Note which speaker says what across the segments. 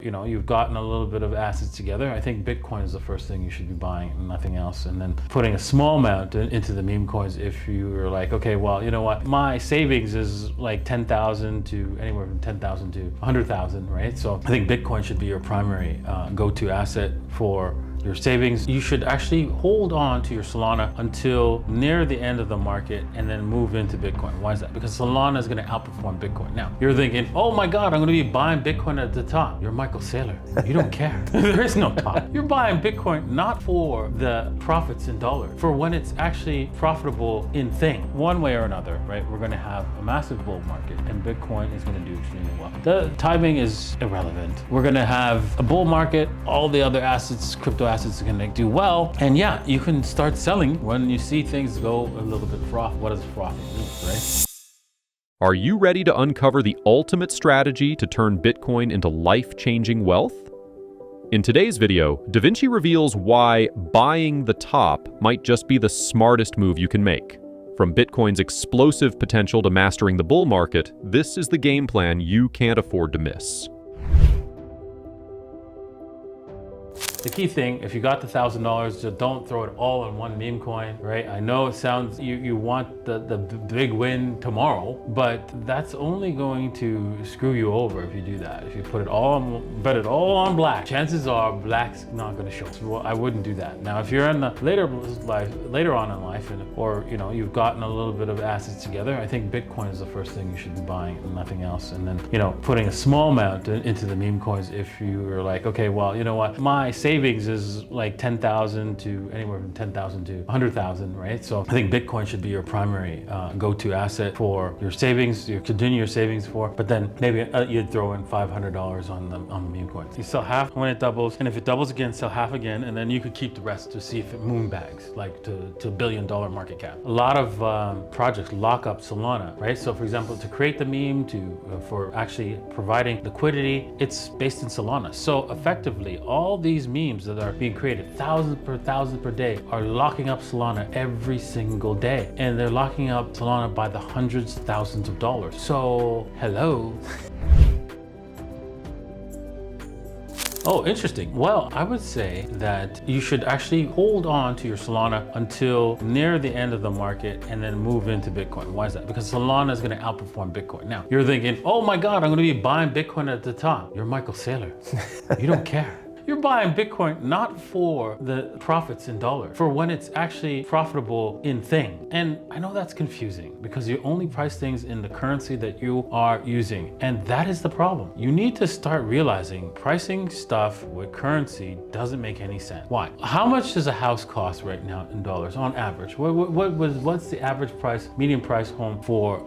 Speaker 1: You've gotten a little bit of assets together. I think Bitcoin is the first thing you should be buying and nothing else. And then putting a small amount into the meme coins if you're like, okay, well, you know what? My savings is like 10,000 to anywhere from 10,000 to 100,000, right? So I think Bitcoin should be your primary go-to asset for your savings. You should actually hold on to your Solana until near the end of the market and then move into Bitcoin. Why is that? Because Solana is going to outperform Bitcoin. Now, you're thinking, oh my God, I'm going to be buying Bitcoin at the top. You're Michael Saylor. You don't care. There is no top. You're buying Bitcoin not for the profits in dollars, for when it's actually profitable in thing. One way or another, right? We're going to have a massive bull market and Bitcoin is going to do extremely well. The timing is irrelevant. We're going to have a bull market, all the other assets, crypto assets are going to do well. And yeah, you can start selling when you see things go a little bit froth. What does frothing mean, right?
Speaker 2: Are you ready to uncover the ultimate strategy to turn Bitcoin into life-changing wealth? In today's video, Da Vinci reveals why buying the top might just be the smartest move you can make. From Bitcoin's explosive potential to mastering the bull market, this is the game plan you can't afford to miss.
Speaker 1: The key thing, if you got the $1,000, just don't throw it all in one meme coin, right? I know it sounds, you want the big win tomorrow, but that's only going to screw you over if you do that. If you put it all on, bet it all on black, chances are black's not going to show. So I wouldn't do that. Now, if you're in the later on in life, or you've gotten a little bit of assets together, I think Bitcoin is the first thing you should be buying and nothing else. And then, putting a small amount into the meme coins if you're like, okay, well, you know what? My savings is like 10,000 to anywhere from 10,000 to 100,000, right? So I think Bitcoin should be your primary go-to asset for your savings, you continue your savings for, but then maybe you'd throw in $500 on the meme coins. You sell half when it doubles, and if it doubles again, sell half again, and then you could keep the rest to see if it moonbags, like to $1 billion market cap. A lot of projects lock up Solana, right? So for example, to create the meme, for actually providing liquidity, it's based in Solana. So effectively, all these memes that are being created, thousands per day, are locking up Solana every single day. And they're locking up Solana by the hundreds of thousands of dollars. So, hello. Oh, interesting. Well, I would say that you should actually hold on to your Solana until near the end of the market and then move into Bitcoin. Why is that? Because Solana is going to outperform Bitcoin. Now, you're thinking, oh my God, I'm going to be buying Bitcoin at the top. You're Michael Saylor. You don't care. You're buying Bitcoin not for the profits in dollars, for when it's actually profitable in thing. And I know that's confusing because you only price things in the currency that you are using. And that is the problem. You need to start realizing pricing stuff with currency doesn't make any sense. Why? How much does a house cost right now in dollars on average? What's the average price, median price home for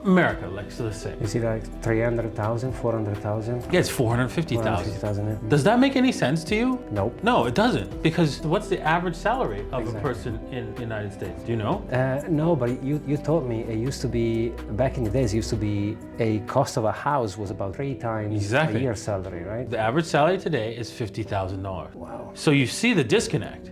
Speaker 1: America? Let's say.
Speaker 3: Is it like 300,000, 400,000?
Speaker 1: Yeah, it's 450,000.
Speaker 3: 450,000, yeah.
Speaker 1: Does that make any sense to you?
Speaker 3: Nope.
Speaker 1: No, it doesn't. Because what's the average salary of a person in the United States? Do you know?
Speaker 3: No, but you told me it used to be, back in the days, it used to be a cost of a house was about 3 times a year's salary, right?
Speaker 1: The average salary today is $50,000.
Speaker 3: Wow.
Speaker 1: So you see the disconnect.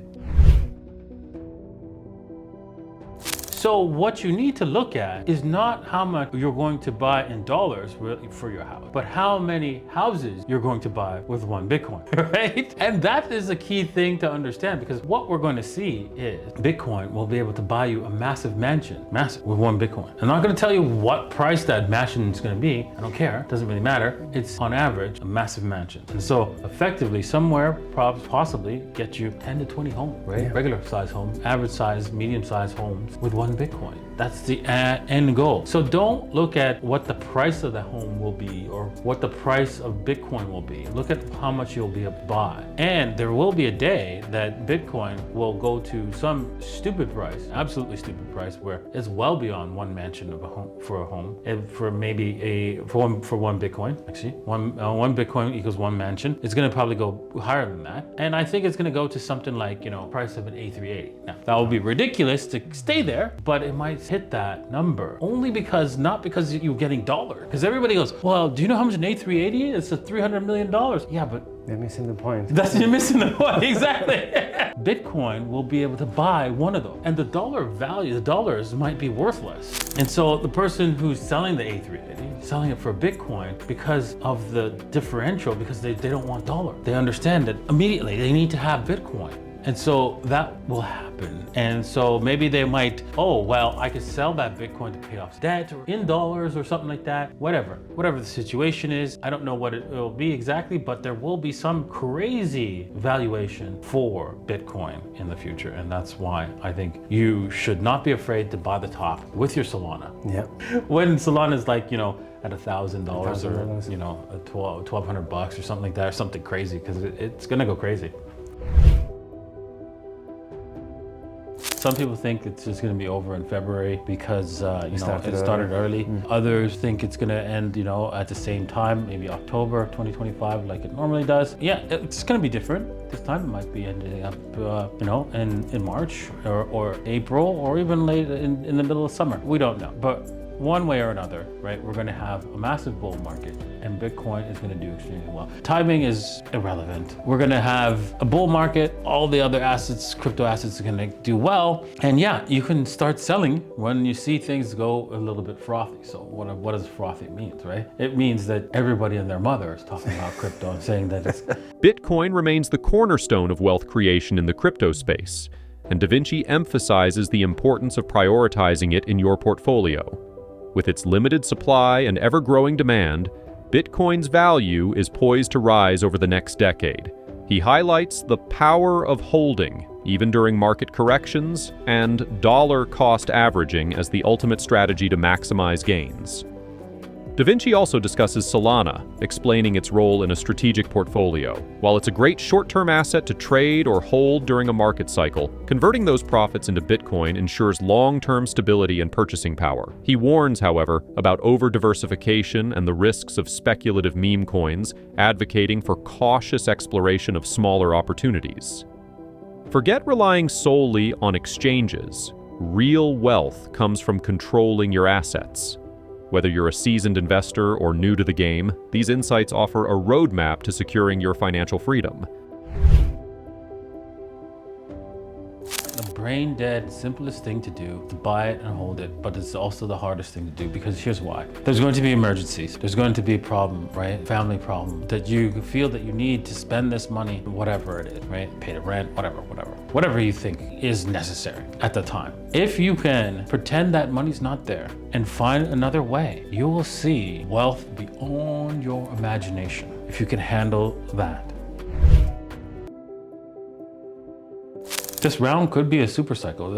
Speaker 1: So what you need to look at is not how much you're going to buy in dollars for your house, but how many houses you're going to buy with one Bitcoin, right? And that is a key thing to understand, because what we're going to see is Bitcoin will be able to buy you a massive mansion, massive, with one Bitcoin. I'm not going to tell you what price that mansion is going to be. I don't care. It doesn't really matter. It's on average a massive mansion. And so effectively somewhere possibly get you 10 to 20 homes, right? Yeah. Regular size homes, average size, medium size homes with one Bitcoin. That's the end goal. So don't look at what the price of the home will be or what the price of Bitcoin will be. Look at how much you'll be able to buy. And there will be a day that Bitcoin will go to some stupid price, absolutely stupid price, where it's well beyond one mansion of a home for a home, and for maybe for one Bitcoin. Actually, one Bitcoin equals one mansion. It's going to probably go higher than that, and I think it's going to go to something like price of an A380. Now that would be ridiculous to stay there, but it might hit that number only because, not because you're getting dollar. Because everybody goes, well, do you know how much an A380 is? It's a $300 million. Yeah, but
Speaker 3: they're missing the point.
Speaker 1: you're missing the point, exactly. Bitcoin will be able to buy one of those. And the dollar value, the dollars might be worthless. And so the person who's selling the A380, selling it for Bitcoin because of the differential, because they don't want dollar. They understand that immediately they need to have Bitcoin. And so that will happen. And so maybe they might, oh, well, I could sell that Bitcoin to pay off debt or in dollars or something like that. Whatever the situation is. I don't know what it will be exactly, but there will be some crazy valuation for Bitcoin in the future. And that's why I think you should not be afraid to buy the top with your Solana.
Speaker 3: Yeah.
Speaker 1: When Solana is like, at $1,000 or $1,200 or something like that, or something crazy, because it's gonna go crazy. Some people think it's just going to be over in February because it started early. Others think it's going to end, at the same time, maybe October 2025, like it normally does. Yeah, it's going to be different. This time it might be ending up, in March or April, or even late in the middle of summer. We don't know, but one way or another, right? We're going to have a massive bull market, and Bitcoin is going to do extremely well. Timing is irrelevant. We're going to have a bull market. All the other assets, crypto assets, are going to do well. And yeah, you can start selling when you see things go a little bit frothy. So what does frothy mean, right? It means that everybody and their mother is talking about crypto and saying that it's...
Speaker 2: Bitcoin remains the cornerstone of wealth creation in the crypto space, and DaVinci emphasizes the importance of prioritizing it in your portfolio. With its limited supply and ever-growing demand, Bitcoin's value is poised to rise over the next decade. He highlights the power of holding, even during market corrections, and dollar cost averaging as the ultimate strategy to maximize gains. DaVinci also discusses Solana, explaining its role in a strategic portfolio. While it's a great short-term asset to trade or hold during a market cycle, converting those profits into Bitcoin ensures long-term stability and purchasing power. He warns, however, about over-diversification and the risks of speculative meme coins, advocating for cautious exploration of smaller opportunities. Forget relying solely on exchanges. Real wealth comes from controlling your assets. Whether you're a seasoned investor or new to the game, these insights offer a roadmap to securing your financial freedom.
Speaker 1: The brain-dead, simplest thing to do, to buy it and hold it, but it's also the hardest thing to do, because here's why. There's going to be emergencies. There's going to be a problem, right? Family problem, that you feel that you need to spend this money, whatever it is, right? Pay the rent, whatever you think is necessary at the time. If you can pretend that money's not there and find another way, you will see wealth beyond your imagination if you can handle that. This round could be a super cycle.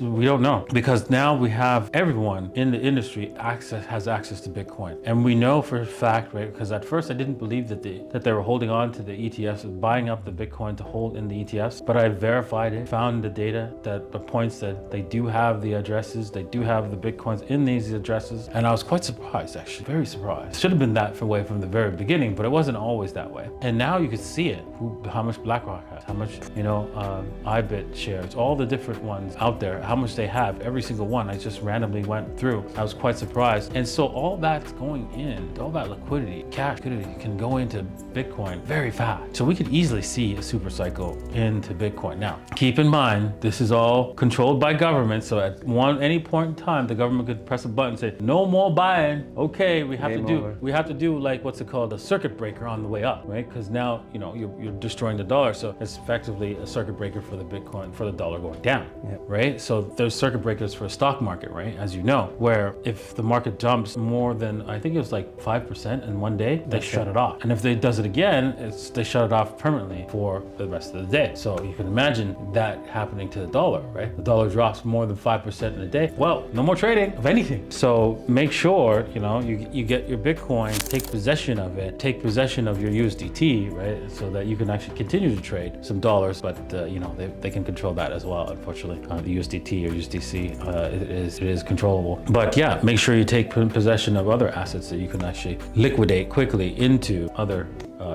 Speaker 1: We don't know, because now we have everyone in the industry has access to Bitcoin, and we know for a fact, right? Because at first I didn't believe that they were holding on to the ETFs, buying up the Bitcoin to hold in the ETFs. But I verified it, found the data that points that they do have the addresses, they do have the Bitcoins in these addresses, and I was quite surprised, actually, very surprised. Should have been that way from the very beginning, but it wasn't always that way. And now you can see it, how much BlackRock has, how much IBIT shares, all the different ones out there, how much they have, every single one. I just randomly went through. I was quite surprised. And so all that's going in, all that liquidity, cash liquidity, can go into Bitcoin very fast. So we could easily see a super cycle into Bitcoin. Now, keep in mind, this is all controlled by government. So at any point in time, the government could press a button and say, no more buying. Okay, we have to do like, what's it called, a circuit breaker on the way up, right? Because now, you're destroying the dollar. So it's effectively a circuit breaker for the Bitcoin, for the dollar going down, right? So there's circuit breakers for a stock market, right? As you know, where if the market jumps more than, I think it was like 5% in one day, they shut it off. And if they does it again, they shut it off permanently for the rest of the day. So you can imagine that happening to the dollar, right? The dollar drops more than 5% in a day. Well, no more trading of anything. So make sure, you get your Bitcoin, take possession of it, take possession of your USDT, right? So that you can actually continue to trade some dollars, but they can control that as well, unfortunately. The USDT or USDC, it is controllable. But yeah, make sure you take possession of other assets that you can actually liquidate quickly into other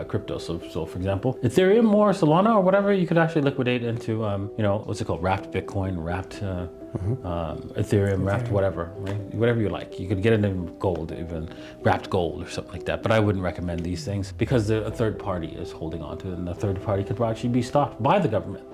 Speaker 1: crypto. So for example, Ethereum or Solana or whatever, you could actually liquidate into, what's it called? Wrapped Bitcoin, wrapped Ethereum wrapped, whatever, right? Whatever you like. You could get it in gold, even wrapped gold or something like that. But I wouldn't recommend these things because a third party is holding on to it, and the third party could actually be stopped by the government.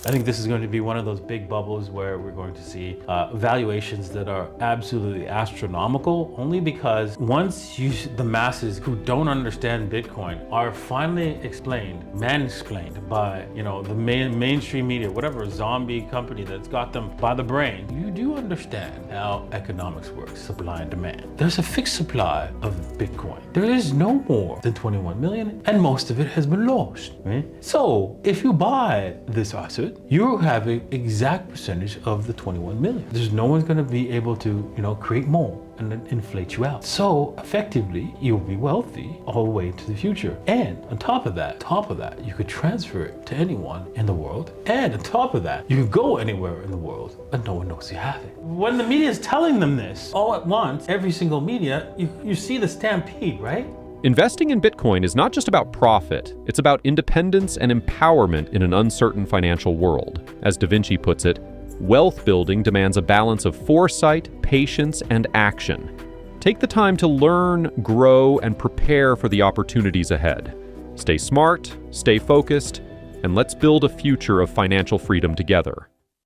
Speaker 1: I think this is going to be one of those big bubbles where we're going to see valuations that are absolutely astronomical, only because once the masses who don't understand Bitcoin are finally mansplained by, the mainstream media, whatever zombie company that's got them by the brain, you do understand how economics works, supply and demand. There's a fixed supply of Bitcoin. There is no more than 21 million, and most of it has been lost, right? So if you buy this asset, you have an exact percentage of the 21 million. There's no one's going to be able to, create more and then inflate you out. So effectively, you'll be wealthy all the way into the future. And on top of that, you could transfer it to anyone in the world. And on top of that, you can go anywhere in the world and no one knows you have it. When the media is telling them this all at once, every single media, you see the stampede, right?
Speaker 2: Investing in Bitcoin is not just about profit, it's about independence and empowerment in an uncertain financial world. As Da Vinci puts it, wealth building demands a balance of foresight, patience, and action. Take the time to learn, grow, and prepare for the opportunities ahead. Stay smart, stay focused, and let's build a future of financial freedom together.